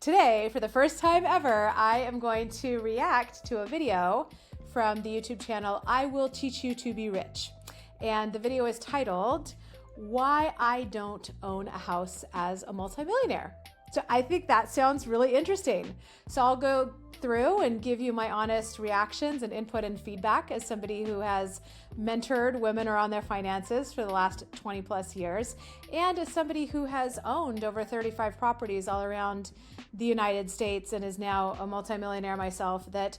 Today, for the first time ever, I am going to react to a video from the YouTube channel I Will Teach You to Be Rich. And the video is titled, Why I Don't Own a House as a Multimillionaire. So I think that sounds really interesting. So I'll go through and give you my honest reactions and input and feedback as somebody who has mentored women around their finances for the last 20 plus years, and as somebody who has owned over 35 properties all around the United States and is now a multimillionaire myself that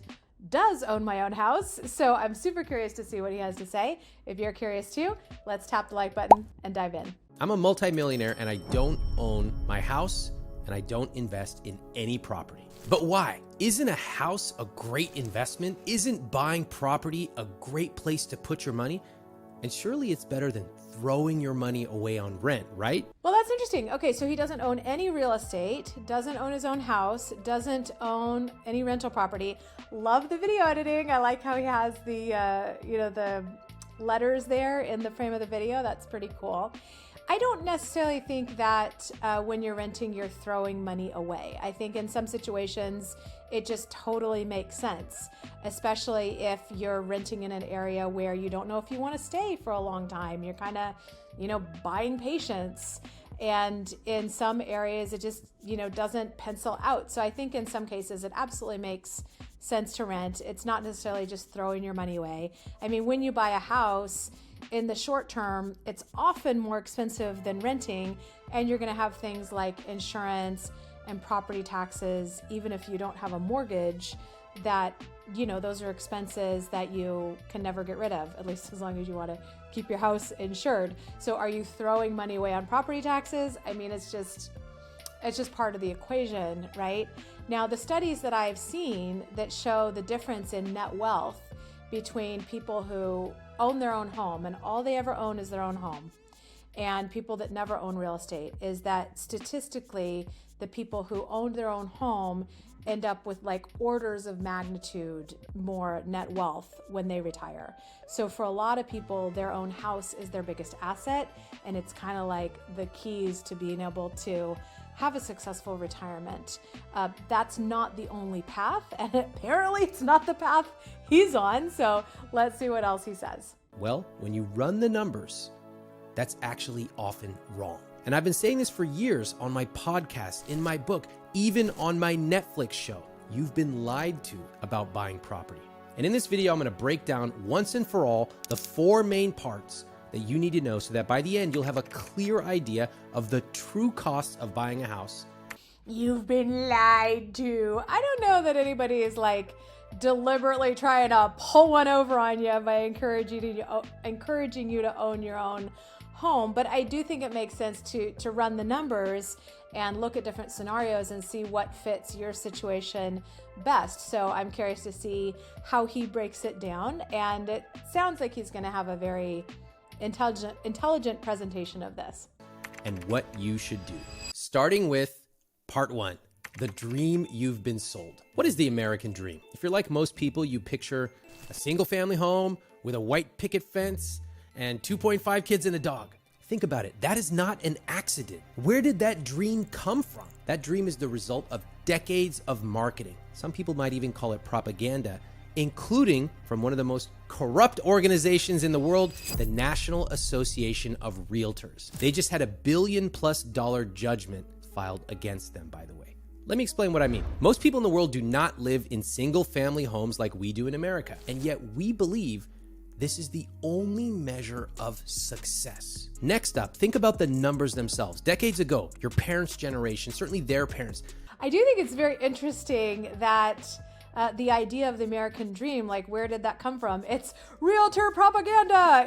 does own my own house. So I'm super curious to see what he has to say. If you're curious too, let's tap the like button and dive in. I'm a multimillionaire and I don't own my house and I don't invest in any property. But why? Isn't a house a great investment? Isn't buying property a great place to put your money? And surely it's better than throwing your money away on rent, right? Well, that's interesting. Okay, so he doesn't own any real estate, doesn't own his own house, doesn't own any rental property. Love the video editing. I like how he has the, the letters there in the frame of the video. That's pretty cool. I don't necessarily think that when you're renting, you're throwing money away. I think in some situations, it just totally makes sense, especially if you're renting in an area where you don't know if you want to stay for a long time. You're kind of, buying patience. And in some areas, it just, doesn't pencil out. So I think in some cases, it absolutely makes sense to rent. It's not necessarily just throwing your money away. I mean, when you buy a house, in the short term, it's often more expensive than renting, and you're going to have things like insurance and property taxes, even if you don't have a mortgage, that, those are expenses that you can never get rid of, at least as long as you want to keep your house insured. So are you throwing money away on property taxes? I mean, it's just part of the equation, right? Now, the studies that I've seen that show the difference in net wealth between people who own their own home and all they ever own is their own home, and people that never own real estate, is that statistically the people who owned their own home end up with like orders of magnitude more net wealth when they retire. So for a lot of people, their own house is their biggest asset, and it's kind of like the keys to being able to have a successful retirement. That's not the only path, and apparently it's not the path he's on. So let's see what else he says. Well, when you run the numbers, that's actually often wrong. And I've been saying this for years on my podcast, in my book, even on my Netflix show. You've been lied to about buying property. And in this video, I'm going to break down once and for all the 4 main parts that you need to know so that by the end, you'll have a clear idea of the true costs of buying a house. You've been lied to. I don't know that anybody is like deliberately trying to pull one over on you by encouraging you to own your own home. But I do think it makes sense to run the numbers and look at different scenarios and see what fits your situation best. So I'm curious to see how he breaks it down. And it sounds like he's going to have a very intelligent presentation of this. And what you should do. Starting with part 1, the dream you've been sold. What is the American dream? If you're like most people, you picture a single family home with a white picket fence and 2.5 kids and a dog. Think about it. That is not an accident. Where did that dream come from? That dream is the result of decades of marketing. Some people might even call it propaganda, including from one of the most corrupt organizations in the world, the National Association of Realtors. They just had $1 billion+ judgment filed against them, by the way. Let me explain what I mean. Most people in the world do not live in single family homes like we do in America, and yet we believe this is the only measure of success. Next up, think about the numbers themselves. Decades ago, your parents' generation, certainly their parents. I do think it's very interesting that the idea of the American dream, like where did that come from? It's realtor propaganda.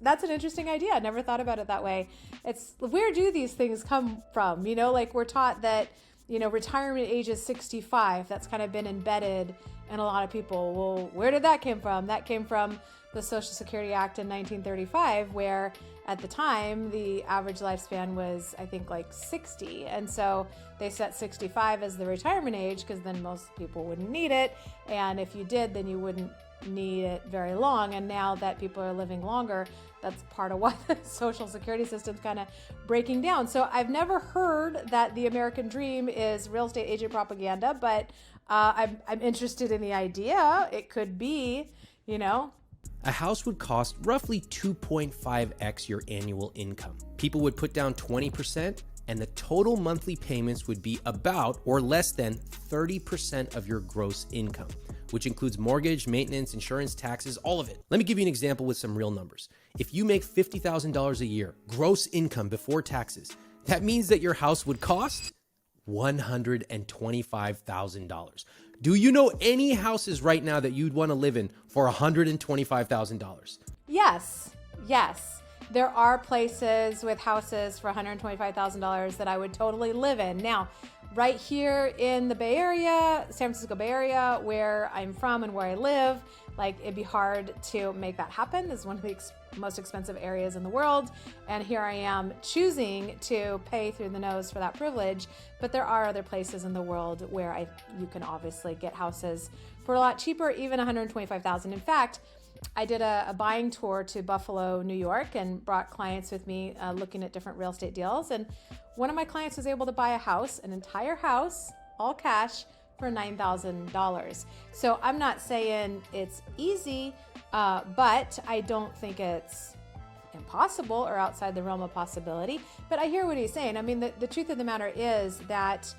That's an interesting idea. I never thought about it that way. It's where do these things come from? Like we're taught that, retirement age is 65. That's kind of been embedded in a lot of people. Well, where did that came from? That came from the Social Security Act in 1935, where at the time, the average lifespan was, I think, like 60. And so they set 65 as the retirement age because then most people wouldn't need it. And if you did, then you wouldn't need it very long. And now that people are living longer, that's part of why the Social Security system's kind of breaking down. So I've never heard that the American dream is real estate agent propaganda, but I'm interested in the idea. It could be, you know. A house would cost roughly 2.5x your annual income. People would put down 20%, and the total monthly payments would be about or less than 30% of your gross income, which includes mortgage, maintenance, insurance, taxes, all of it. Let me give you an example with some real numbers. If you make $50,000 a year, gross income before taxes, that means that your house would cost $125,000. Do you know any houses right now that you'd want to live in for $125,000? Yes. There are places with houses for $125,000 that I would totally live in. Now, right here in the Bay Area, San Francisco Bay Area, where I'm from and where I live, like it'd be hard to make that happen. This is one of the most expensive areas in the world. And here I am choosing to pay through the nose for that privilege. But there are other places in the world where you can obviously get houses for a lot cheaper, even $125,000. In fact, I did a buying tour to Buffalo, New York, and brought clients with me looking at different real estate deals. And one of my clients was able to buy a house, an entire house, all cash, for $9,000. So I'm not saying it's easy, but I don't think it's impossible or outside the realm of possibility. But I hear what he's saying. I mean, the truth of the matter is that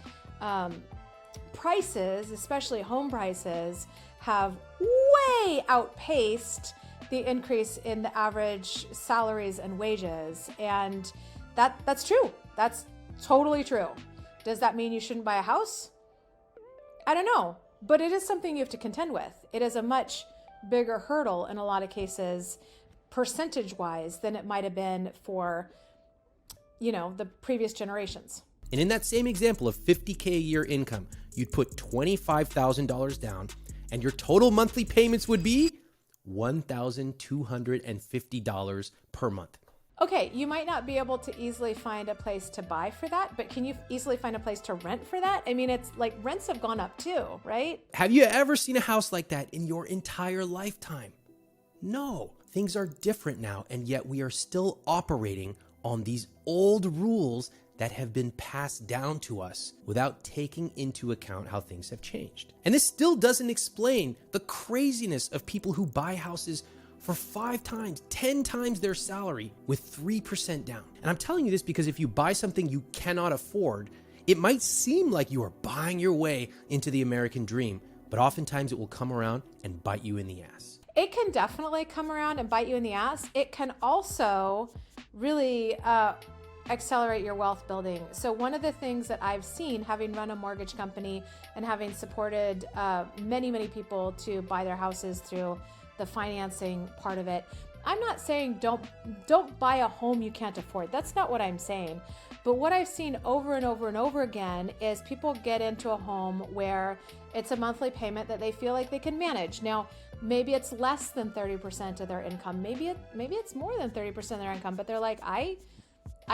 prices, especially home prices, have way outpaced the increase in the average salaries and wages. And that's true. That's totally true. Does that mean you shouldn't buy a house? I don't know, but it is something you have to contend with. It is a much bigger hurdle in a lot of cases, percentage-wise, than it might have been for, the previous generations. And in that same example of $50K a year income, you'd put $25,000 down, and your total monthly payments would be $1,250 per month. Okay, you might not be able to easily find a place to buy for that, but can you easily find a place to rent for that? I mean, it's like rents have gone up too, right? Have you ever seen a house like that in your entire lifetime? No, things are different now, and yet we are still operating on these old rules that have been passed down to us without taking into account how things have changed. And this still doesn't explain the craziness of people who buy houses for 5 times, 10 times their salary with 3% down. And I'm telling you this because if you buy something you cannot afford, it might seem like you are buying your way into the American dream, but oftentimes it will come around and bite you in the ass. It can definitely come around and bite you in the ass. It can also really accelerate your wealth building. So one of the things that I've seen, having run a mortgage company and having supported many people to buy their houses through the financing part of it, I'm not saying don't buy a home you can't afford. That's not what I'm saying. But what I've seen over and over and over again is people get into a home where it's a monthly payment that they feel like they can manage. Now, maybe it's less than 30% of their income. Maybe it's more than 30% of their income, but they're like, I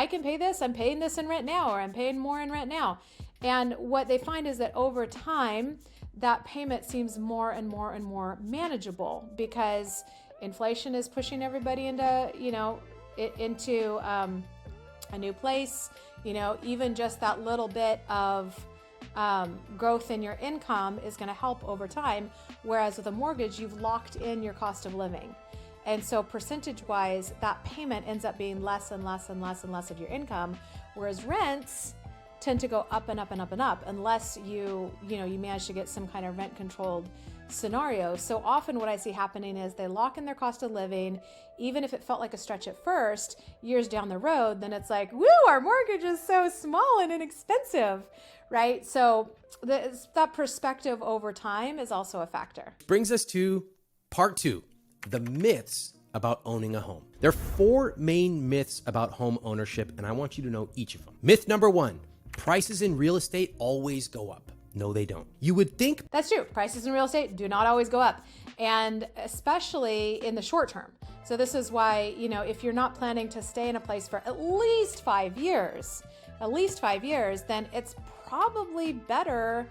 can pay this. I'm paying this in rent now, or I'm paying more in rent now. And what they find is that over time, that payment seems more and more and more manageable because inflation is pushing everybody into a new place. Even just that little bit of growth in your income is going to help over time. Whereas with a mortgage, you've locked in your cost of living. And so percentage-wise, that payment ends up being less and less and less and less of your income, whereas rents tend to go up and up and up and up unless you manage to get some kind of rent-controlled scenario. So often what I see happening is they lock in their cost of living, even if it felt like a stretch at first, years down the road, then it's like, woo, our mortgage is so small and inexpensive, right? So that perspective over time is also a factor. Brings us to part 2. The myths about owning a home. There are 4 main myths about home ownership, and I want you to know each of them. Myth number 1, prices in real estate always go up. No, they don't. You would think that's true. Prices in real estate do not always go up, and especially in the short term. So this is why, if you're not planning to stay in a place for at least 5 years, then it's probably better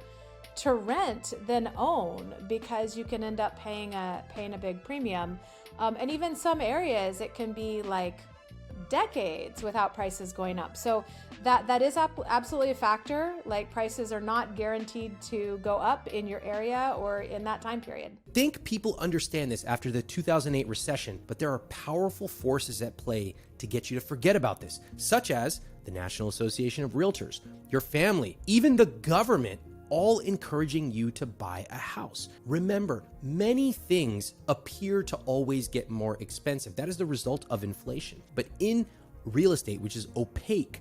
to rent than own, because you can end up paying a big premium. And even some areas, it can be like decades without prices going up. So that is absolutely a factor. Like, prices are not guaranteed to go up in your area or in that time period. I think people understand this after the 2008 recession, but there are powerful forces at play to get you to forget about this, such as the National Association of Realtors, your family, even the government, all encouraging you to buy a house. Remember, many things appear to always get more expensive. That is the result of inflation. But in real estate, which is opaque,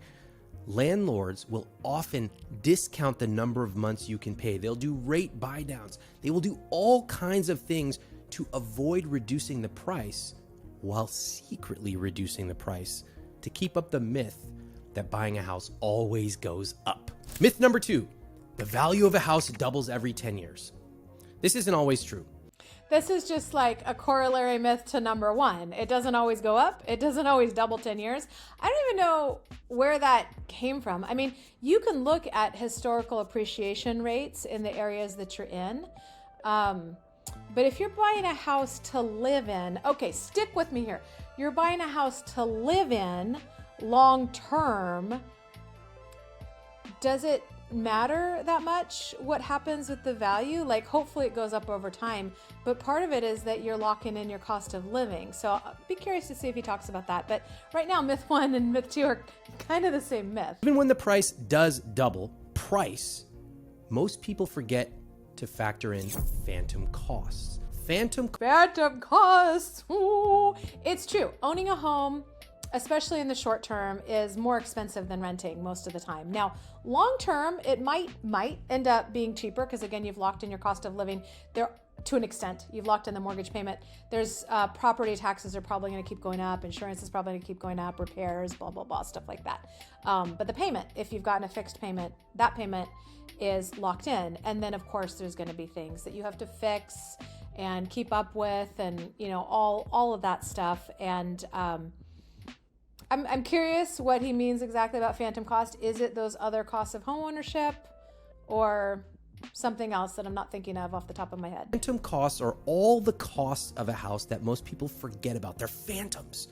landlords will often discount the number of months you can pay. They'll do rate buy downs. They will do all kinds of things to avoid reducing the price while secretly reducing the price to keep up the myth that buying a house always goes up. Myth number 2, the value of a house doubles every 10 years. This isn't always true. This is just like a corollary myth to number 1. It doesn't always go up. It doesn't always double 10 years. I don't even know where that came from. I mean, you can look at historical appreciation rates in the areas that you're in. But if you're buying a house to live in, okay, stick with me here. You're buying a house to live in long term. Does it matter that much what happens with the value? Like, hopefully it goes up over time, but part of it is that you're locking in your cost of living. So I'll be curious to see if he talks about that. But right now, myth 1 and myth 2 are kind of the same myth. Even when the price does double, most people forget to factor in phantom costs. Phantom costs. Ooh. It's true. Owning a home, especially in the short term, is more expensive than renting most of the time. Now, long term, it might end up being cheaper because, again, you've locked in your cost of living there to an extent. You've locked in the mortgage payment. There's property taxes are probably going to keep going up. Insurance is probably going to keep going up. Repairs, blah, blah, blah, stuff like that. But the payment, if you've gotten a fixed payment, that payment is locked in. And then, of course, there's going to be things that you have to fix and keep up with, and all of that stuff. And I'm curious what he means exactly about phantom cost. Is it those other costs of homeownership or something else that I'm not thinking of off the top of my head? Phantom costs are all the costs of a house that most people forget about. They're phantoms.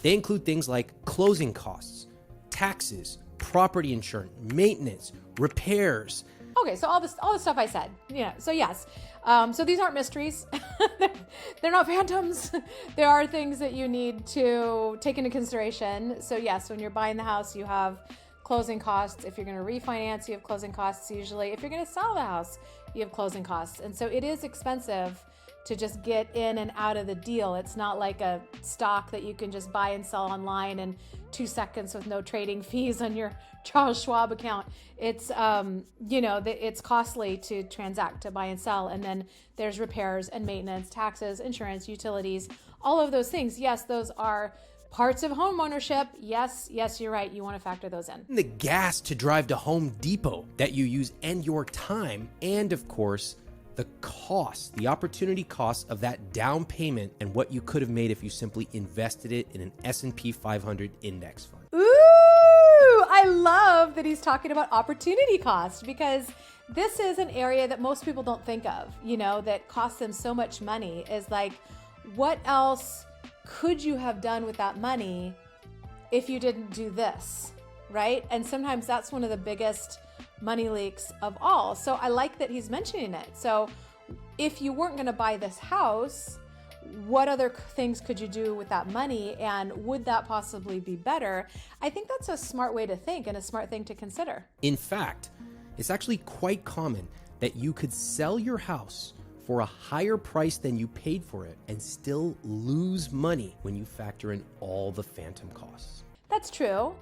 They include things like closing costs, taxes, property insurance, maintenance, repairs. Okay, so all the stuff I said. So yes. So these aren't mysteries. They're not phantoms. There are things that you need to take into consideration. So yes, when you're buying the house, you have closing costs. If you're going to refinance, you have closing costs usually. If you're going to sell the house, you have closing costs. And so it is expensive to just get in and out of the deal. It's not like a stock that you can just buy and sell online in 2 seconds with no trading fees on your Charles Schwab account. It's, it's costly to transact, to buy and sell. And then there's repairs and maintenance, taxes, insurance, utilities, all of those things. Yes, those are parts of home ownership. Yes, you're right. You want to factor those in. The gas to drive to Home Depot that you use and your time, and of course, the cost, the opportunity cost of that down payment and what you could have made if you simply invested it in an S&P 500 index fund. Ooh, I love that he's talking about opportunity cost, because this is an area that most people don't think of, that costs them so much money. Is like, what else could you have done with that money if you didn't do this, right? And sometimes that's one of the biggest money leaks of all. So I like that he's mentioning it. So if you weren't going to buy this house, what other things could you do with that money, and would that possibly be better? I think that's a smart way to think and a smart thing to consider. In fact, it's actually quite common that you could sell your house for a higher price than you paid for it and still lose money when you factor in all the phantom costs. That's true.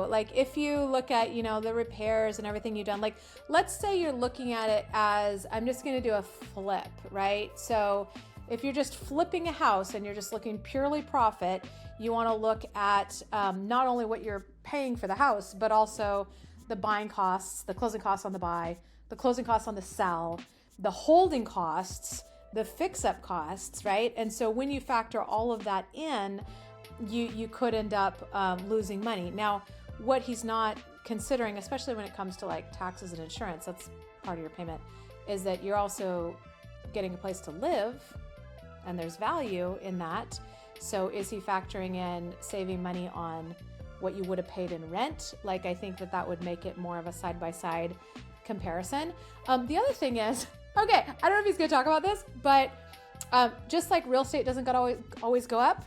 Like, if you look at, the repairs and everything you've done, like, let's say you're looking at it as, I'm just going to do a flip, right? So if you're just flipping a house and you're just looking purely profit, you want to look at not only what you're paying for the house, but also the buying costs, the closing costs on the buy, the closing costs on the sell, the holding costs, the fix-up costs, right? And so when you factor all of that in, you could end up losing money. Now, what he's not considering, especially when it comes to like taxes and insurance, that's part of your payment, is that you're also getting a place to live, and there's value in that. So is he factoring in saving money on what you would have paid in rent? Like, I think that would make it more of a side-by-side comparison. The other thing is, okay, I don't know if he's gonna talk about this, but just like real estate doesn't always go up,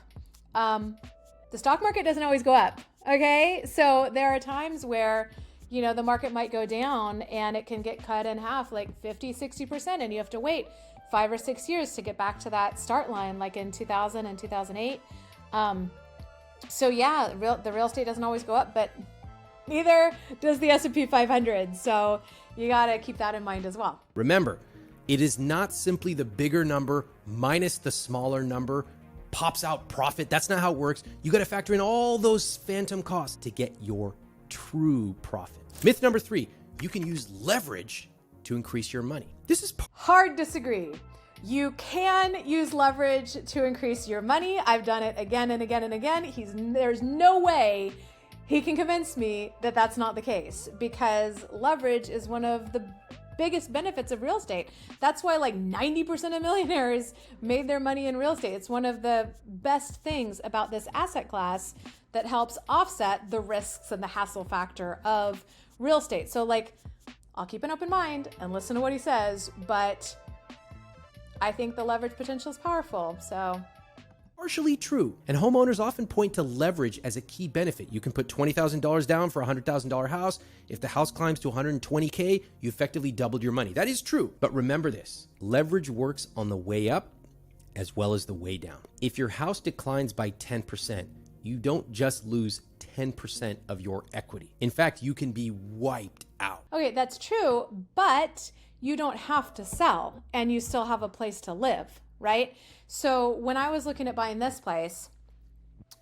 the stock market doesn't always go up, okay? So there are times where, you know, the market might go down and it can get cut in half, like 50, 60%, and you have to wait 5 or 6 years to get back to that start line, like in 2000 and 2008. So yeah, the real estate doesn't always go up, but neither does the S&P 500. So you got to keep that in mind as well. Remember, it is not simply the bigger number minus the smaller number pops out profit. That's not how it works. You got to factor in all those phantom costs to get your true profit. Myth number 3, you can use leverage to increase your money. This is hard disagree. You can use leverage to increase your money. I've done it again and again and again. There's no way he can convince me that that's not the case, because leverage is one of the biggest benefits of real estate. That's why like 90% of millionaires made their money in real estate. It's one of the best things about this asset class that helps offset the risks and the hassle factor of real estate. So like, I'll keep an open mind and listen to what he says, but I think the leverage potential is powerful. So partially true. And homeowners often point to leverage as a key benefit. You can put $20,000 down for a $100,000 house. If the house climbs to $120K, you effectively doubled your money. That is true. But remember this, leverage works on the way up as well as the way down. If your house declines by 10%, you don't just lose 10% of your equity. In fact, you can be wiped out. Okay, that's true, but you don't have to sell and you still have a place to live, right? So when I was looking at buying this place,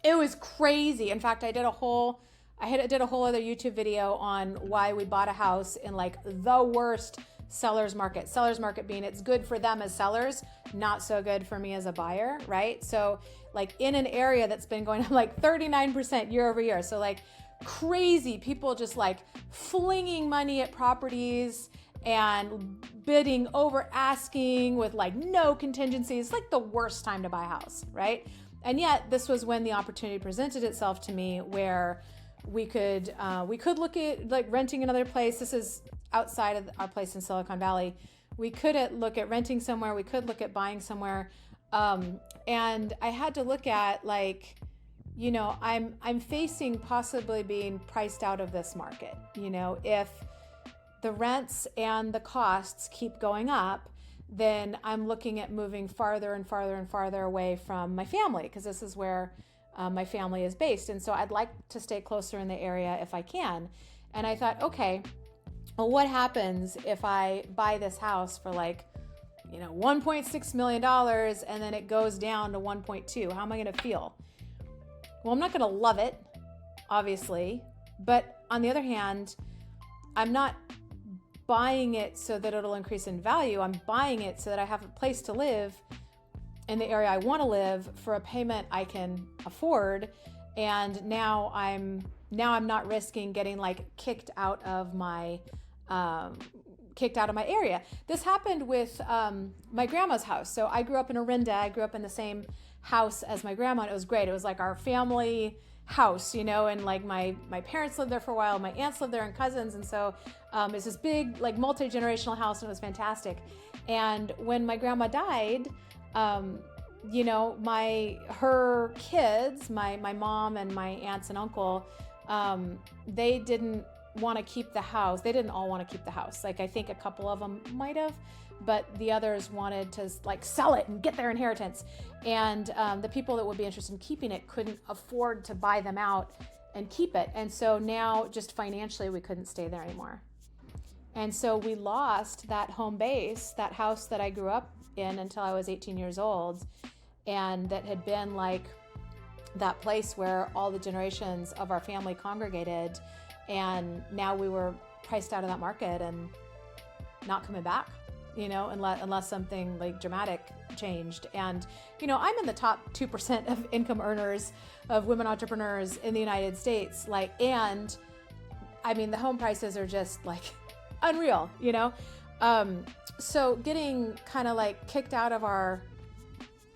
it was crazy. In fact, I did a whole other YouTube video on why we bought a house in like the worst seller's market. Seller's market being it's good for them as sellers, not so good for me as a buyer, right? So like in an area that's been going up like 39% year over year. So like crazy, people just like flinging money at properties and bidding over asking with like no contingencies. Like the worst time to buy a house, right? And yet this was when the opportunity presented itself to me where we could look at like renting another place. This is outside of our place in Silicon Valley. We could look at renting somewhere. We could look at buying somewhere. And I had to look at like, you know, I'm facing possibly being priced out of this market. You know, if the rents and the costs keep going up, then I'm looking at moving farther and farther and farther away from my family, because this is where my family is based. And so I'd like to stay closer in the area if I can. And I thought, okay, well, what happens if I buy this house for like, you know, $1.6 million and then it goes down to 1.2? How am I going to feel? Well, I'm not going to love it, obviously. But on the other hand, I'm not buying it so that it'll increase in value. I'm buying it so that I have a place to live in the area I want to live for a payment I can afford. And now I'm not risking getting like kicked out of my area. This happened with my grandma's house. So I grew up in Orinda. I grew up in the same house as my grandma. And it was great. It was like our family house, you know, and like my parents lived there for a while. My aunts lived there and cousins. And so it's this big, like multi-generational house, and it was fantastic. And when my grandma died, you know, her kids, my mom and my aunts and uncle, they didn't want to keep the house. They didn't all want to keep the house. Like I think a couple of them might have, but the others wanted to like sell it and get their inheritance. And the people that would be interested in keeping it couldn't afford to buy them out and keep it. And so now just financially, we couldn't stay there anymore. And so we lost that home base, that house that I grew up in until I was 18 years old. And that had been like that place where all the generations of our family congregated. And now we were priced out of that market and not coming back, you know, unless something like dramatic changed. And, you know, I'm in the top 2% of income earners, of women entrepreneurs in the United States. Like, and I mean, the home prices are just like unreal, you know? So getting kind of like kicked out of our,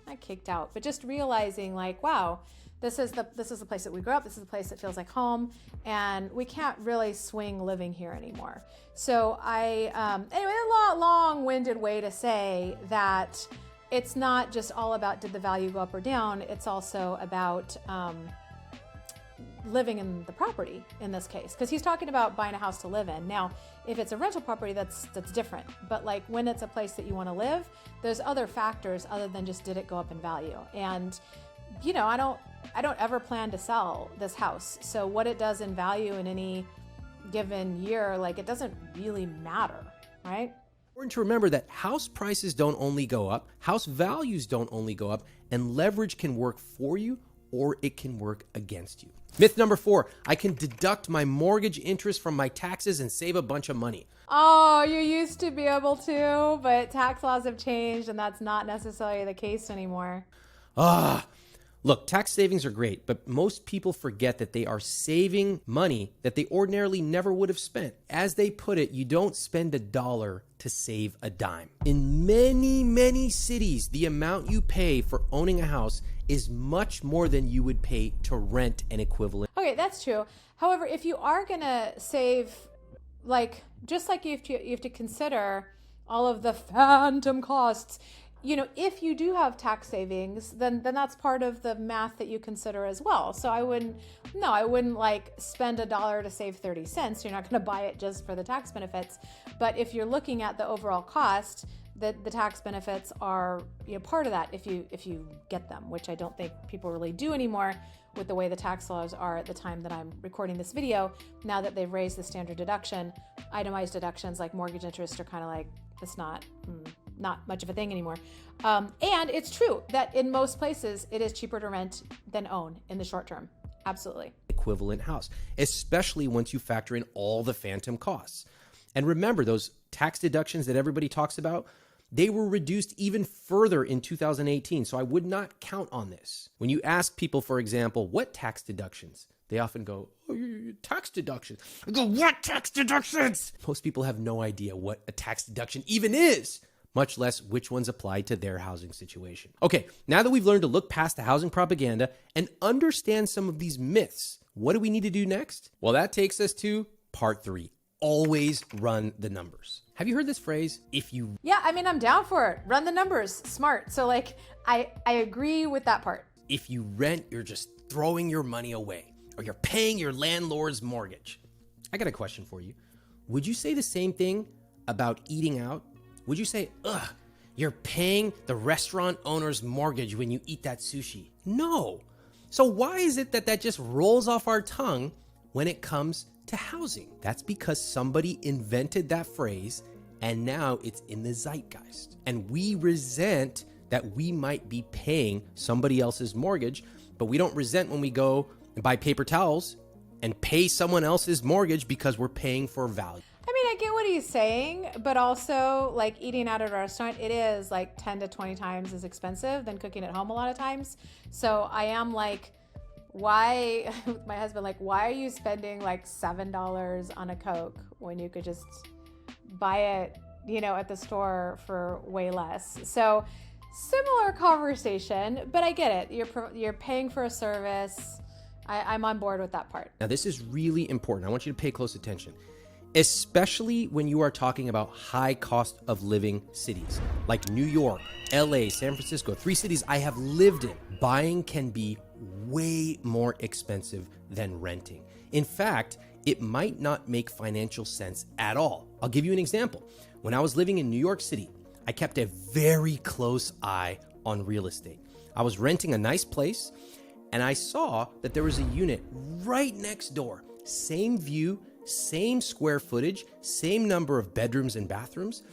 not kicked out, but just realizing like, wow, this is the place that we grew up. This is the place that feels like home, and we can't really swing living here anymore. So anyway, a long-winded way to say that it's not just all about did the value go up or down. It's also about living in the property in this case, because he's talking about buying a house to live in. Now, if it's a rental property, that's different. But like when it's a place that you want to live, there's other factors other than just did it go up in value. And you know, I don't ever plan to sell this house. So what it does in value in any given year, like it doesn't really matter, right? Important to remember that house prices don't only go up, house values don't only go up, and leverage can work for you or it can work against you. Myth number 4, I can deduct my mortgage interest from my taxes and save a bunch of money. Oh, you used to be able to, but tax laws have changed and that's not necessarily the case anymore. Look, tax savings are great, but most people forget that they are saving money that they ordinarily never would have spent. As they put it, you don't spend $1 to save a dime. In many, many cities, the amount you pay for owning a house is much more than you would pay to rent an equivalent. Okay, that's true. However, if you are going to save, like, just like you have to consider all of the phantom costs, you know, if you do have tax savings, then that's part of the math that you consider as well. So I wouldn't like spend $1 to save 30 cents. You're not going to buy it just for the tax benefits. But if you're looking at the overall cost, the tax benefits are, you know, part of that if you get them, which I don't think people really do anymore with the way the tax laws are at the time that I'm recording this video. Now that they've raised the standard deduction, itemized deductions like mortgage interest are kind of like, it's not much of a thing anymore. And it's true that in most places it is cheaper to rent than own in the short term. Absolutely. Equivalent house, especially once you factor in all the phantom costs. And remember, those tax deductions that everybody talks about, they were reduced even further in 2018. So I would not count on this. When you ask people, for example, what tax deductions? They often go, oh, tax deductions. I go, what tax deductions? Most people have no idea what a tax deduction even is, much less which ones apply to their housing situation. Okay, now that we've learned to look past the housing propaganda and understand some of these myths, what do we need to do next? Well, that takes us to part 3. Always run the numbers. Have you heard this phrase? Yeah, I mean, I'm down for it. Run the numbers. Smart. So like, I agree with that part. If you rent, you're just throwing your money away, or you're paying your landlord's mortgage. I got a question for you. Would you say the same thing about eating out? Would you say, you're paying the restaurant owner's mortgage when you eat that sushi? No. So why is it that just rolls off our tongue when it comes to housing? That's because somebody invented that phrase and now it's in the zeitgeist. And we resent that we might be paying somebody else's mortgage, but we don't resent when we go and buy paper towels and pay someone else's mortgage because we're paying for value. I mean, I get what he's saying, but also like eating out at a restaurant, it is like 10 to 20 times as expensive than cooking at home a lot of times. So I am like, why, with my husband, like, why are you spending like $7 on a Coke when you could just buy it, you know, at the store for way less? So similar conversation, but I get it. You're paying for a service. I'm on board with that part. Now, this is really important. I want you to pay close attention, especially when you are talking about high cost of living cities like New York, LA, San Francisco, 3 cities I have lived in. Buying can be way more expensive than renting. In fact, it might not make financial sense at all. I'll give you an example. When I was living in New York City, I kept a very close eye on real estate. I was renting a nice place, and I saw that there was a unit right next door. Same view, same square footage, same number of bedrooms and bathrooms,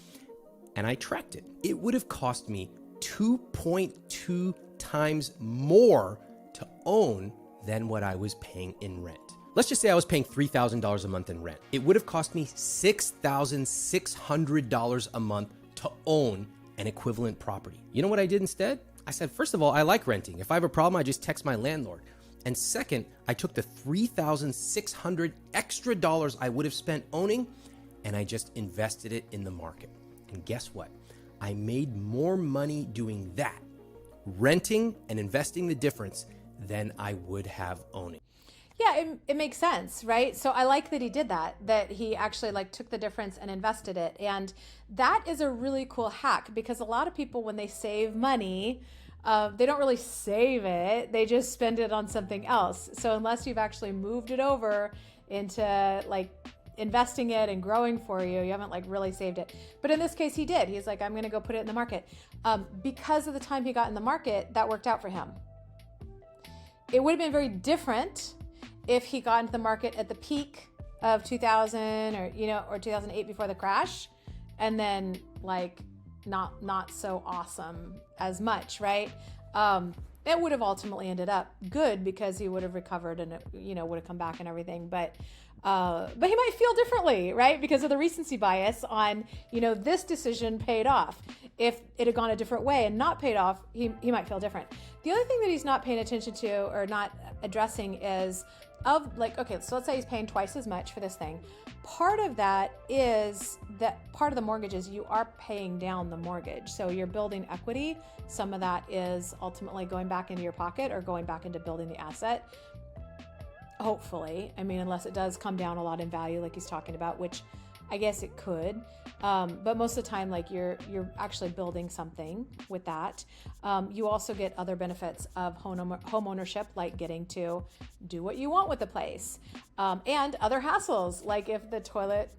and I tracked it. It would have cost me 2.2 times more to own than what I was paying in rent. Let's just say I was paying $3,000 a month in rent. It would have cost me $6,600 a month to own an equivalent property. You know what I did instead? I said, first of all, I like renting. If I have a problem, I just text my landlord. And second, I took the $3,600 extra dollars I would have spent owning and I just invested it in the market. And guess what? I made more money doing that, renting and investing the difference, than I would have owning. Yeah, it makes sense, right? So I like that he did that he actually like took the difference and invested it. And that is a really cool hack, because a lot of people, when they save money, they don't really save it. They just spend it on something else. So unless you've actually moved it over into like investing it and growing for you, you haven't like really saved it. But in this case, he did. He's like, I'm going to go put it in the market. Because of the time he got in the market, that worked out for him. It would have been very different if he got into the market at the peak of 2000 or 2008 before the crash, and then like not so awesome as much, right? It would have ultimately ended up good because he would have recovered and it, would have come back and everything. But he might feel differently, right? Because of the recency bias on, this decision paid off. If it had gone a different way and not paid off, he might feel different. The other thing that he's not paying attention to or not addressing is okay, so let's say he's paying twice as much for this thing. Part of that is that part of the mortgage is you are paying down the mortgage. So you're building equity. Some of that is ultimately going back into your pocket or going back into building the asset. Hopefully, unless it does come down a lot in value, like he's talking about, which I guess it could. But most of the time, like you're actually building something with that. You also get other benefits of home ownership, like getting to do what you want with the place, and other hassles, like if the toilet,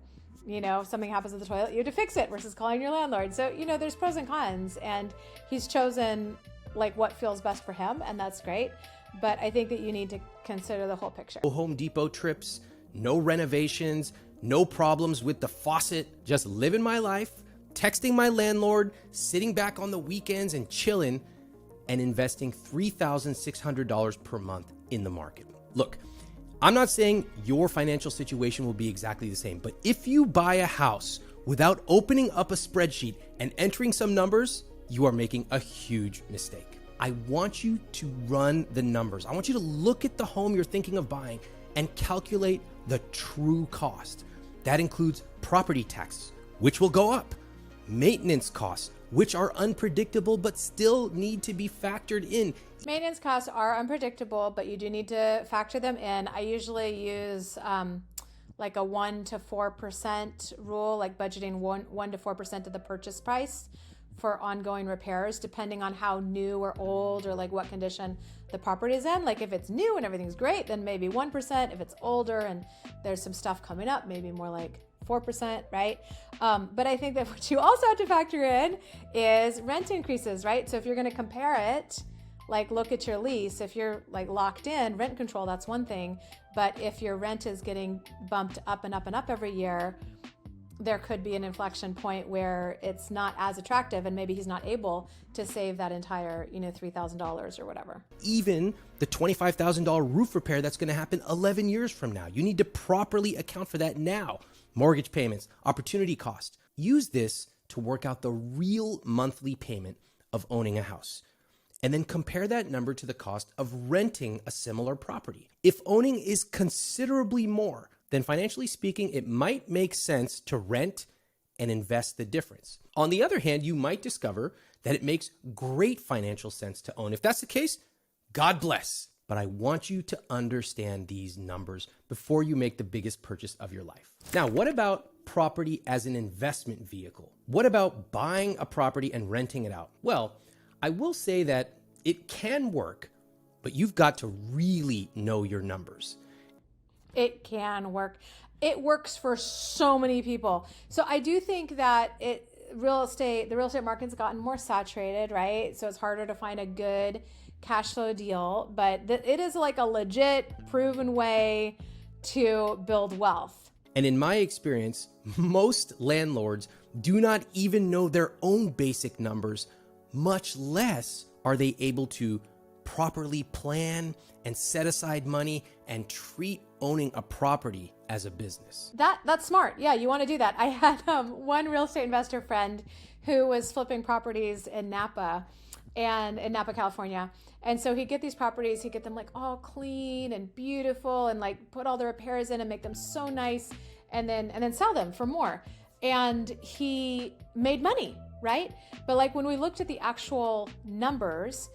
something happens with the toilet, you have to fix it versus calling your landlord. So, there's pros and cons, and he's chosen like what feels best for him, and that's great. But I think that you need to consider the whole picture. No Home Depot trips, no renovations, no problems with the faucet, just living my life, texting my landlord, sitting back on the weekends and chilling, and investing $3,600 per month in the market. Look, I'm not saying your financial situation will be exactly the same, but if you buy a house without opening up a spreadsheet and entering some numbers, you are making a huge mistake. I want you to run the numbers. I want you to look at the home you're thinking of buying and calculate the true cost. That includes property taxes, which will go up, maintenance costs, which are unpredictable but still need to be factored in. Maintenance costs are unpredictable, but you do need to factor them in. I usually use like a 1 to 4% rule, like budgeting 1 to 4% of the purchase price for ongoing repairs, depending on how new or old or like what condition the property is in. Like if it's new and everything's great, then maybe 1%. If it's older and there's some stuff coming up, maybe more like 4%, right? But I think that what you also have to factor in is rent increases, right? So if you're going to compare it, like look at your lease. If you're like locked in, rent control, that's one thing. But if your rent is getting bumped up and up and up every year, there could be an inflection point where it's not as attractive and maybe he's not able to save that entire, $3,000 or whatever. Even the $25,000 roof repair that's going to happen 11 years from now. You need to properly account for that now. Mortgage payments, opportunity cost. Use this to work out the real monthly payment of owning a house. And then compare that number to the cost of renting a similar property. If owning is considerably more, then financially speaking, it might make sense to rent and invest the difference. On the other hand, you might discover that it makes great financial sense to own. If that's the case, God bless. But I want you to understand these numbers before you make the biggest purchase of your life. Now, what about property as an investment vehicle? What about buying a property and renting it out? Well, I will say that it can work, but you've got to really know your numbers. It can work. It works for so many people. So I do think that the real estate market's gotten more saturated, right? So it's harder to find a good cash flow deal, but it is like a legit proven way to build wealth. And in my experience, most landlords do not even know their own basic numbers, much less are they able to properly plan and set aside money and treat owning a property as a business. That's smart. Yeah, you want to do that. I had one real estate investor friend who was flipping properties in Napa, and in Napa, California. And so he'd get these properties, he'd get them like all clean and beautiful and like put all the repairs in and make them so nice and then sell them for more. And he made money, right? But like when we looked at the actual numbers,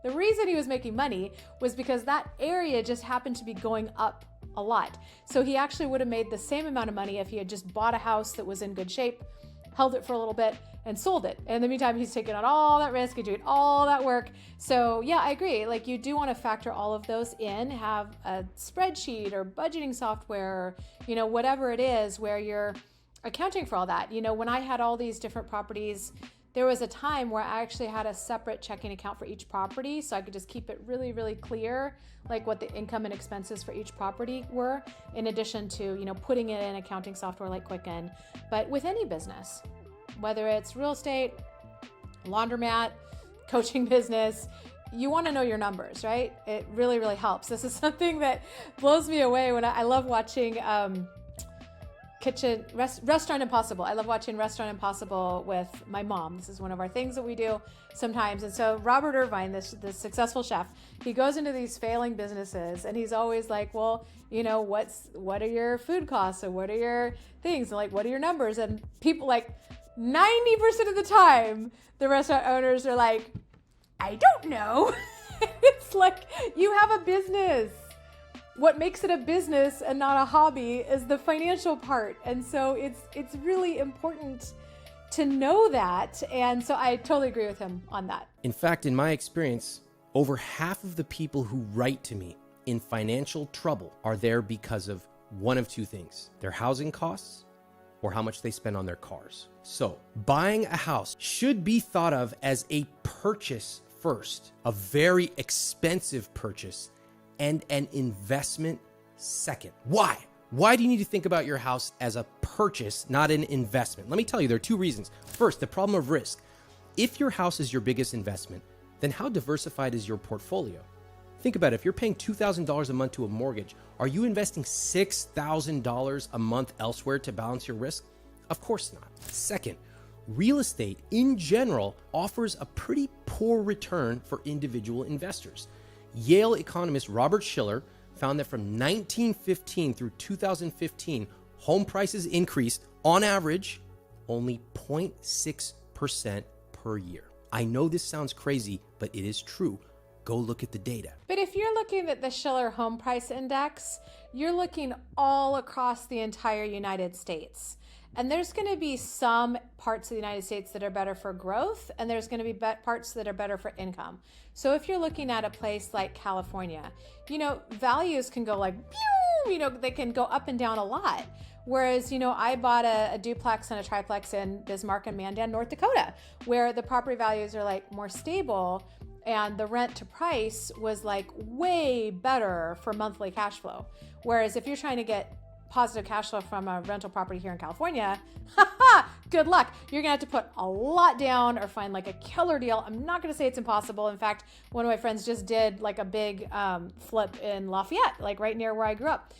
the reason he was making money was because that area just happened to be going up a lot. So he actually would have made the same amount of money if he had just bought a house that was in good shape, held it for a little bit, and sold it. And in the meantime, he's taking on all that risk and doing all that work. So yeah, I agree. Like you do want to factor all of those in, have a spreadsheet or budgeting software, or, whatever it is where you're accounting for all that. When I had all these different properties, there was a time where I actually had a separate checking account for each property. So I could just keep it really, really clear, like what the income and expenses for each property were, in addition to, putting it in accounting software like Quicken. But with any business, whether it's real estate, laundromat, coaching business, you want to know your numbers, right? It really, really helps. This is something that blows me away when I love watching Restaurant Impossible. I love watching Restaurant Impossible with my mom. This is one of our things that we do sometimes. And so Robert Irvine, this successful chef, he goes into these failing businesses and he's always like, well, what are your food costs? And what are your things? And like, what are your numbers? And people like 90% of the time, the restaurant owners are like, I don't know. It's like, you have a business. What makes it a business and not a hobby is the financial part. And so it's really important to know that. And so I totally agree with him on that. In fact, in my experience, over half of the people who write to me in financial trouble are there because of one of two things: their housing costs or how much they spend on their cars. So buying a house should be thought of as a purchase first, a very expensive purchase, and an investment second. Why? Why do you need to think about your house as a purchase, not an investment? Let me tell you, there are two reasons. First, the problem of risk. If your house is your biggest investment, then how diversified is your portfolio? Think about it. If you're paying $2,000 a month to a mortgage, are you investing $6,000 a month elsewhere to balance your risk? Of course not. Second, real estate in general offers a pretty poor return for individual investors. Yale economist Robert Shiller found that from 1915 through 2015, home prices increased on average only 0.6% per year. I know this sounds crazy, but it is true. Go look at the data. But if you're looking at the Shiller Home Price Index, you're looking all across the entire United States. And there's going to be some parts of the United States that are better for growth, and there's going to be parts that are better for income. So if you're looking at a place like California, values can go like, they can go up and down a lot. Whereas, I bought a duplex and a triplex in Bismarck and Mandan, North Dakota, where the property values are like more stable and the rent to price was like way better for monthly cash flow. Whereas if you're trying to get positive cash flow from a rental property here in California, good luck. You're gonna have to put a lot down or find like a killer deal. I'm not gonna say it's impossible. In fact, one of my friends just did like a big flip in Lafayette, like right near where I grew up.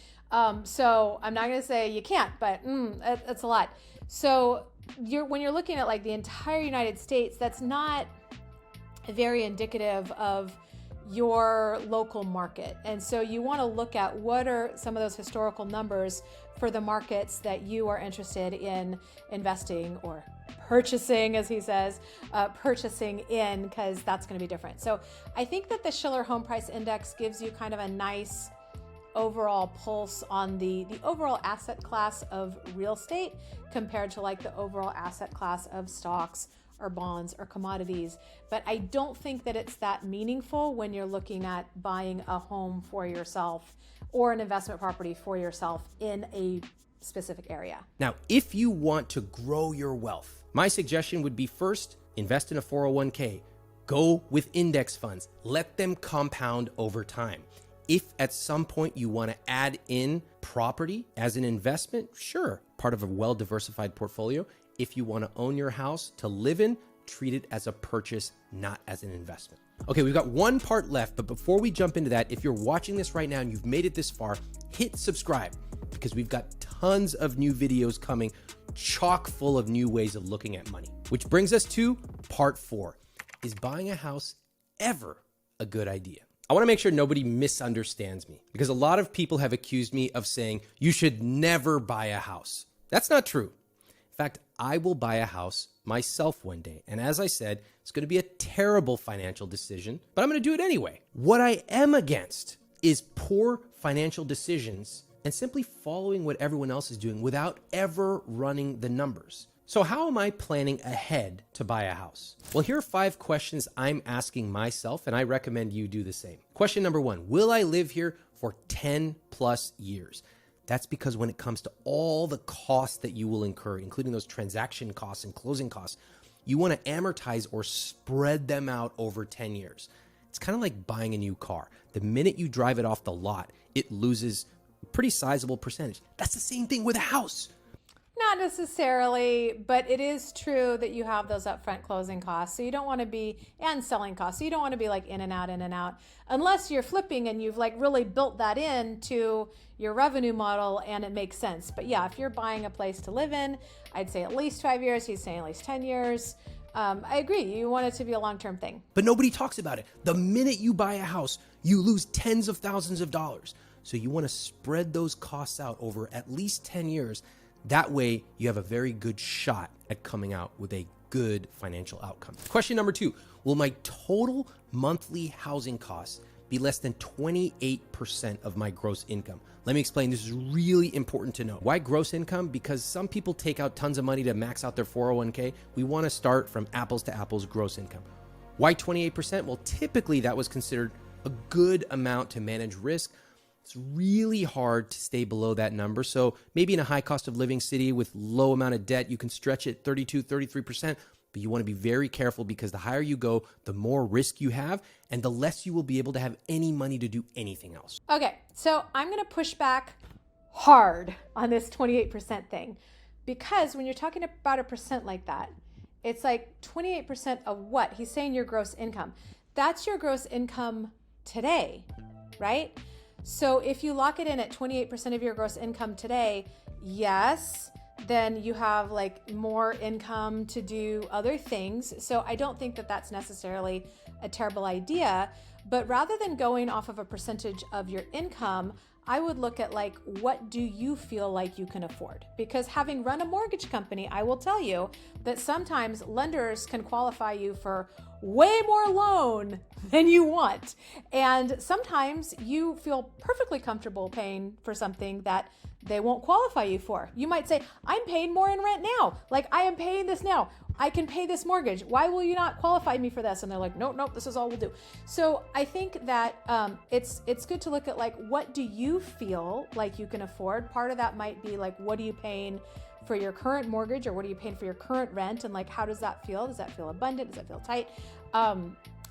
So I'm not gonna say you can't, but it's a lot. So when you're looking at like the entire United States, that's not very indicative of your local market. And so you want to look at what are some of those historical numbers for the markets that you are interested in investing or purchasing, as he says, purchasing in, because that's going to be different. So I think that the Shiller Home Price Index gives you kind of a nice overall pulse on the overall asset class of real estate compared to like the overall asset class of stocks or bonds or commodities. But I don't think that it's that meaningful when you're looking at buying a home for yourself or an investment property for yourself in a specific area. Now, if you want to grow your wealth, my suggestion would be first, invest in a 401k. Go with index funds. Let them compound over time. If at some point you want to add in property as an investment, sure, part of a well-diversified portfolio. If you want to own your house to live in, treat it as a purchase, not as an investment. Okay, we've got one part left, but before we jump into that, if you're watching this right now and you've made it this far, hit subscribe because we've got tons of new videos coming, chock full of new ways of looking at money. Which brings us to part 4. is buying a house ever a good idea? I want to make sure nobody misunderstands me because a lot of people have accused me of saying you should never buy a house. That's not true. In fact, I will buy a house myself one day. And as I said, it's going to be a terrible financial decision, but I'm going to do it anyway. What I am against is poor financial decisions and simply following what everyone else is doing without ever running the numbers. So how am I planning ahead to buy a house? Well, here are 5 questions I'm asking myself, and I recommend you do the same. Question number 1, will I live here for 10 plus years? That's because when it comes to all the costs that you will incur, including those transaction costs and closing costs, you want to amortize or spread them out over 10 years. It's kind of like buying a new car. The minute you drive it off the lot, it loses a pretty sizable percentage. That's the same thing with a house. Not necessarily, but it is true that you have those upfront closing costs. So you don't want to be, and selling costs. So you don't want to be like in and out, unless you're flipping and you've like really built that into your revenue model and it makes sense. But yeah, if you're buying a place to live in, I'd say at least 5 years. He's saying at least 10 years. I agree. You want it to be a long-term thing. But nobody talks about it. The minute you buy a house, you lose tens of thousands of dollars. So you want to spread those costs out over at least 10 years. That way, you have a very good shot at coming out with a good financial outcome. Question number 2, will my total monthly housing costs be less than 28% of my gross income? Let me explain. This is really important to know. Why gross income? Because some people take out tons of money to max out their 401k. We want to start from apples to apples gross income. Why 28%? Well, typically that was considered a good amount to manage risk. It's really hard to stay below that number. So maybe in a high cost of living city with low amount of debt, you can stretch it 32, 33%, but you want to be very careful because the higher you go, the more risk you have and the less you will be able to have any money to do anything else. Okay, so I'm going to push back hard on this 28% thing because when you're talking about a percent like that, it's like 28% of what? He's saying your gross income. That's your gross income today, right? So if you lock it in at 28% of your gross income today, yes, then you have like more income to do other things. So I don't think that that's necessarily a terrible idea, but rather than going off of a percentage of your income, I would look at like, what do you feel like you can afford? Because having run a mortgage company, I will tell you that sometimes lenders can qualify you for way more loan than you want. And sometimes you feel perfectly comfortable paying for something that they won't qualify you for. You might say, I'm paying more in rent now. Like I am paying this now. I can pay this mortgage. Why will you not qualify me for this? And they're like, nope, this is all we'll do. So I think that it's good to look at like, what do you feel like you can afford? Part of that might be like, what are you paying for your current mortgage or what are you paying for your current rent? And like, how does that feel? Does that feel abundant? Does that feel tight?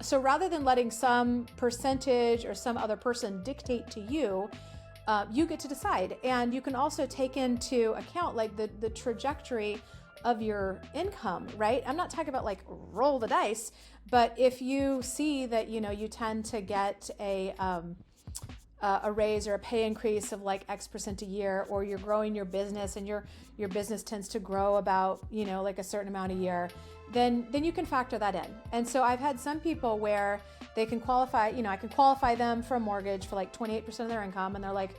So rather than letting some percentage or some other person dictate to you, you get to decide. And you can also take into account like the trajectory of your income, right? I'm not talking about like roll the dice, but if you see that, you tend to get a raise or a pay increase of like X percent a year, or you're growing your business and your business tends to grow about, like a certain amount a year, then you can factor that in. And so I've had some people where they can qualify, I can qualify them for a mortgage for like 28% of their income. And they're like,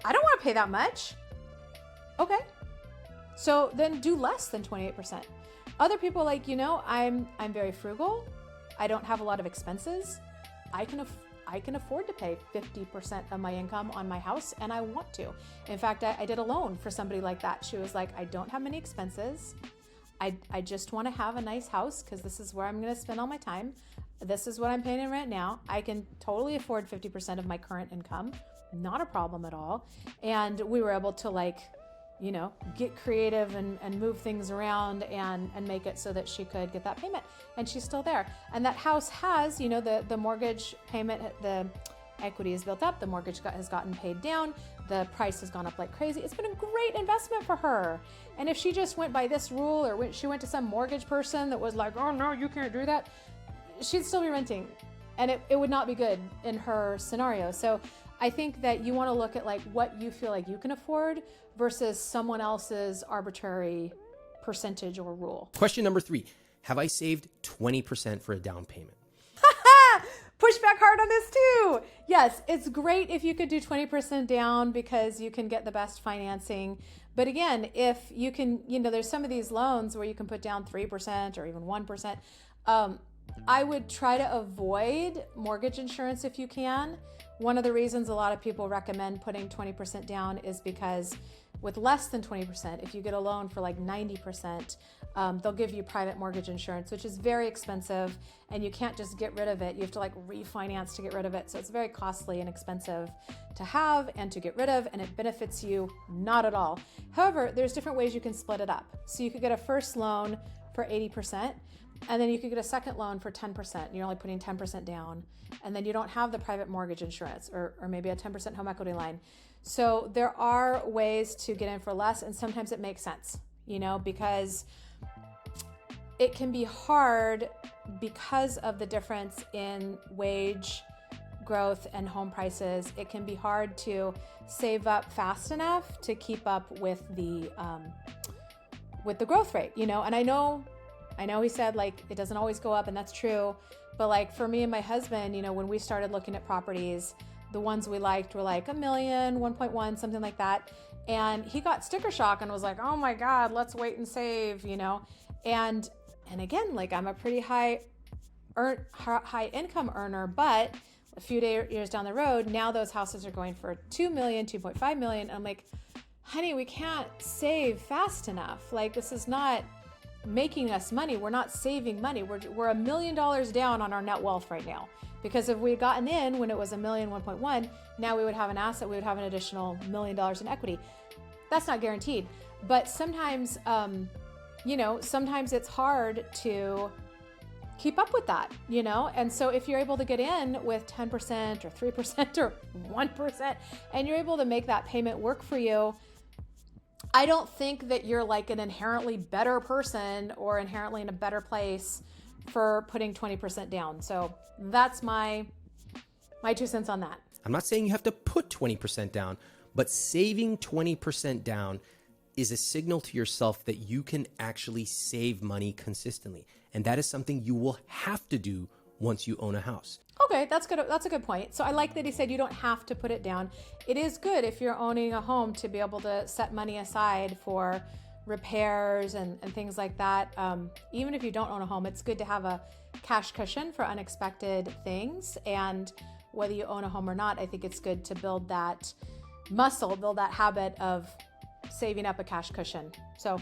I don't want to pay that much. Okay. So then do less than 28%. Other people are like, I'm very frugal. I don't have a lot of expenses. I can afford to pay 50% of my income on my house, and I want to. In fact, I did a loan for somebody like that. She was like, I don't have many expenses. I just want to have a nice house because this is where I'm going to spend all my time. This is what I'm paying in rent now. I can totally afford 50% of my current income. Not a problem at all. And we were able to get creative and move things around and make it so that she could get that payment. And she's still there. And that house has, the mortgage payment, the equity is built up, the mortgage has gotten paid down, the price has gone up like crazy. It's been a great investment for her. And if she just went by this rule, or she went to some mortgage person that was like, oh no, you can't do that, she'd still be renting. And it would not be good in her scenario. So I think that you want to look at like what you feel like you can afford versus someone else's arbitrary percentage or rule. Question number 3. have I saved 20% for a down payment? Push back hard on this too. Yes, it's great if you could do 20% down because you can get the best financing. But again, if you can, there's some of these loans where you can put down 3% or even 1%. I would try to avoid mortgage insurance if you can. One of the reasons a lot of people recommend putting 20% down is because with less than 20%, if you get a loan for like 90%, they'll give you private mortgage insurance, which is very expensive, and you can't just get rid of it. You have to like refinance to get rid of it. So it's very costly and expensive to have and to get rid of, and it benefits you not at all. However, there's different ways you can split it up. So you could get a first loan for 80%, and then you could get a second loan for 10%. You're only putting 10% down, and then you don't have the private mortgage insurance or maybe a 10% home equity line. So there are ways to get in for less, and sometimes it makes sense, because it can be hard because of the difference in wage growth and home prices. It can be hard to save up fast enough to keep up with the growth rate, and I know he said like it doesn't always go up, and that's true, but like for me and my husband, when we started looking at properties, the ones we liked were like $1 million, 1.1, something like that. And he got sticker shock and was like, oh my God, let's wait and save, And again, like I'm a pretty high income earner, but a few years down the road, now those houses are going for $2 million, 2.5 million. And I'm like, honey, we can't save fast enough. Like this is not making us money. We're not saving money. We're $1 million down on our net wealth right now. Because if we had gotten in when it was $1 million, 1.1, now we would have an asset, we would have an additional $1 million in equity. That's not guaranteed. But sometimes, sometimes it's hard to keep up with that, And so if you're able to get in with 10% or 3% or 1%, and you're able to make that payment work for you, I don't think that you're like an inherently better person or inherently in a better place for putting 20% down. So that's my 2 cents on that. I'm not saying you have to put 20% down, but saving 20% down is a signal to yourself that you can actually save money consistently. And that is something you will have to do once you own a house. Okay, that's good. That's a good point. So I like that he said you don't have to put it down. It is good if you're owning a home to be able to set money aside for repairs and things like that. Even if you don't own a home, it's good to have a cash cushion for unexpected things. And whether you own a home or not, I think it's good to build that muscle, build that habit of saving up a cash cushion. So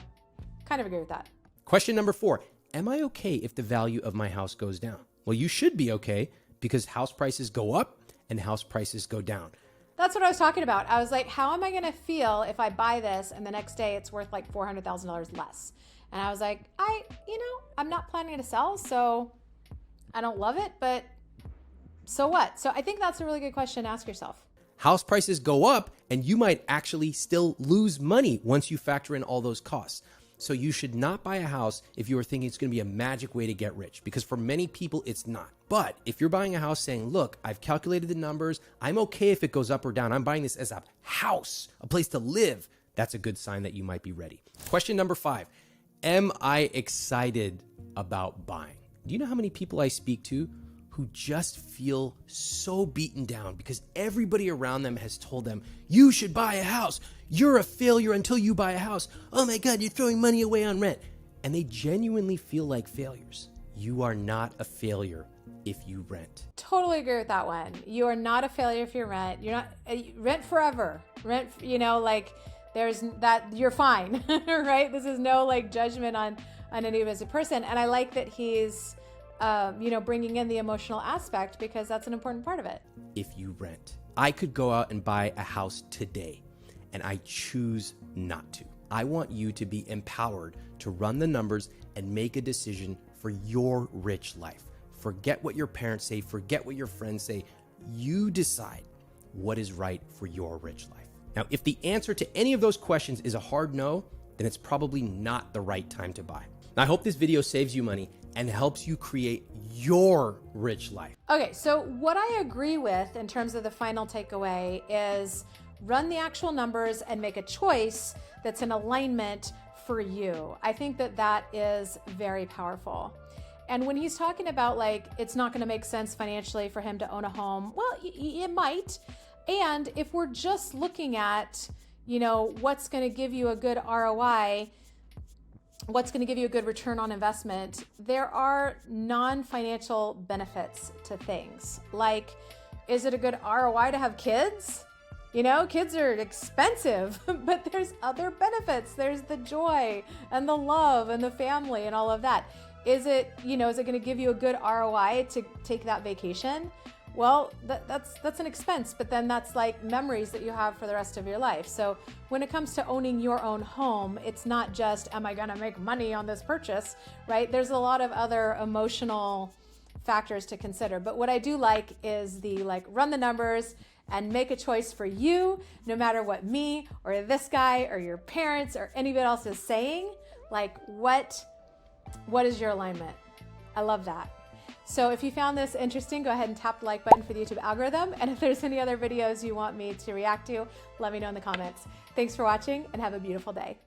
kind of agree with that. Question number 4, am I okay if the value of my house goes down? Well, you should be okay because house prices go up and house prices go down. That's what I was talking about. I was like, how am I going to feel if I buy this and the next day it's worth like $400,000 less? And I was like, I'm not planning to sell, so I don't love it, but so what? So I think that's a really good question to ask yourself. House prices go up and you might actually still lose money once you factor in all those costs. So you should not buy a house if you are thinking it's going to be a magic way to get rich, because for many people it's not. But if you're buying a house saying, look, I've calculated the numbers, I'm okay if it goes up or down, I'm buying this as a house, a place to live, that's a good sign that you might be ready. Question number 5, am I excited about buying? Do you know how many people I speak to who just feel so beaten down because everybody around them has told them, you should buy a house. You're a failure until you buy a house. Oh my God, you're throwing money away on rent. And they genuinely feel like failures. You are not a failure if you rent. Totally agree with that one. You are not a failure if you rent. You're not rent forever. Rent, there's that, you're fine, right? This is no like judgment on any of us as a person. And I like that he's bringing in the emotional aspect because that's an important part of it. If you rent, I could go out and buy a house today and I choose not to. I want you to be empowered to run the numbers and make a decision for your rich life. Forget what your parents say, forget what your friends say. You decide what is right for your rich life. Now, if the answer to any of those questions is a hard no, then it's probably not the right time to buy. Now, I hope this video saves you money and helps you create your rich life. Okay, so what I agree with in terms of the final takeaway is run the actual numbers and make a choice that's in alignment for you. I think that that is very powerful. And when he's talking about like, it's not going to make sense financially for him to own a home, well, it might. And if we're just looking at, you know, what's going to give you a good ROI, what's going to give you a good return on investment, there are non-financial benefits to things. Like, is it a good ROI to have kids? You know, kids are expensive, but there's other benefits. There's the joy and the love and the family and all of that. Is it, you know, is it going to give you a good ROI to take that vacation? Well, that's an expense, but then that's like memories that you have for the rest of your life. So when it comes to owning your own home, it's not just, am I going to make money on this purchase, right? There's a lot of other emotional factors to consider. But what I do like is the like run the numbers and make a choice for you, no matter what me or this guy or your parents or anybody else is saying. Like, what is your alignment? I love that. So if you found this interesting, go ahead and tap the like button for the YouTube algorithm. And if there's any other videos you want me to react to, let me know in the comments. Thanks for watching and have a beautiful day.